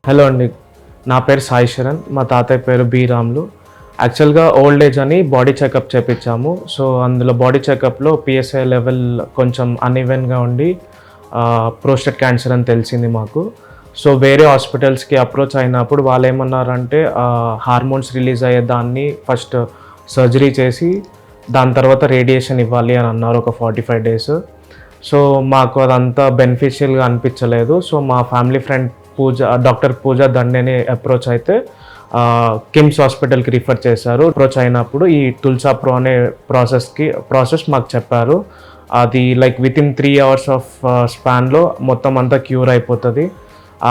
Hello అండి, నా పేరు సాయి శరణ్. మా తాతయ్య పేరు బి రాములు. యాక్చువల్గా ఓల్డ్ ఏజ్ అని బాడీ చెకప్ చేయించాము. సో అందులో బాడీ చెకప్లో పిఎస్ఐ లెవెల్ కొంచెం అన్ఈవెన్గా ఉండి ప్రోస్టేట్ క్యాన్సర్ అని తెలిసింది మాకు. సో వేరే హాస్పిటల్స్కి అప్రోచ్ అయినప్పుడు వాళ్ళు ఏమన్నారంటే హార్మోన్స్ రిలీజ్ అయ్యే దాన్ని ఫస్ట్ సర్జరీ చేసి దాని తర్వాత రేడియేషన్ ఇవ్వాలి అని అన్నారు ఒక 45 days. సో మాకు అదంతా బెనిఫిషియల్గా అనిపించలేదు. సో మా ఫ్యామిలీ ఫ్రెండ్ డాక్టర్ పూజా దండేని అప్రోచ్ అయితే కిమ్స్ హాస్పిటల్కి రిఫర్ చేశారు. అప్రోచ్ అయినప్పుడు ఈ తుల్సా ప్రో అనే ప్రాసెస్ మాకు చెప్పారు. అది లైక్ వితిన్ 3 hours ఆఫ్ స్పాన్లో మొత్తం అంతా క్యూర్ అయిపోతుంది.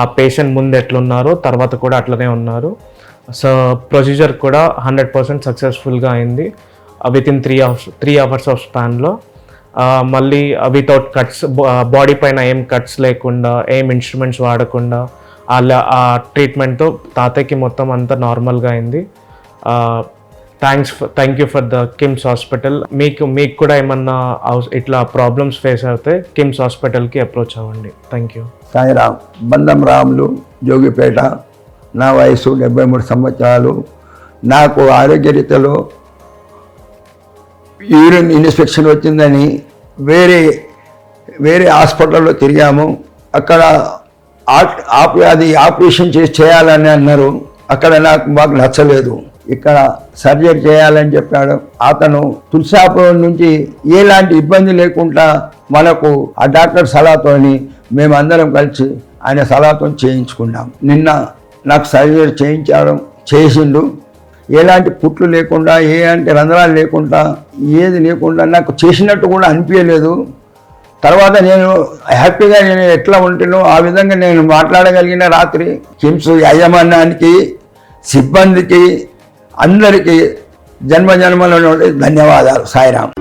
ఆ పేషెంట్ ముందు ఎట్లున్నారో తర్వాత కూడా అట్లనే ఉన్నారు. సో ప్రొసీజర్ కూడా 100% సక్సెస్ఫుల్గా అయింది వితిన్ 3 hours ఆఫ్ స్పాన్లో. మళ్ళీ వితౌట్ కట్స్, బాడీ పైన ఏం కట్స్ లేకుండా, ఏం ఇన్స్ట్రుమెంట్స్ వాడకుండా ఆ ట్రీట్మెంట్తో తాతయ్యకి మొత్తం అంతా నార్మల్గా అయింది. Thank you for the KIMS hospital. మీకు కూడా ఏమన్నా ఇట్లా ప్రాబ్లమ్స్ ఫేస్ అయితే కిమ్స్ హాస్పిటల్కి అప్రోచ్ అవ్వండి. Thank you. సాయిరామ్. బంధం రాములు, జోగిపేట. నా వయసు 73 సంవత్సరాలు. నాకు ఆరోగ్యరీత్యాలో యూరిన్ ఇన్ఫెక్షన్ వచ్చిందని వేరే హాస్పిటల్లో తిరిగాము. అక్కడ అది ఆపరేషన్ చేయాలని అన్నారు. అక్కడ మాకు నచ్చలేదు. ఇక్కడ సర్జరీ చేయాలని చెప్పాడు అతను. తులసాపురం నుంచి ఎలాంటి ఇబ్బంది లేకుండా మనకు ఆ డాక్టర్ సలహాతోని మేమందరం కలిసి ఆయన సలహాతో చేయించుకున్నాం. నిన్న నాకు సర్జరీ చేసిండు. ఎలాంటి పుట్లు లేకుండా, ఎలాంటి రంధ్రాలు లేకుండా, ఏది లేకుండా నాకు చేసినట్టు కూడా అనిపించలేదు. తర్వాత నేను హ్యాపీగా నేను ఎట్లా ఉంటునో ఆ విధంగా నేను మాట్లాడగలిగిన. రాత్రి కిమ్స్ యాజమాన్యానికి, సిబ్బందికి, అందరికీ జన్మజన్మలో ధన్యవాదాలు. సాయిరామ్.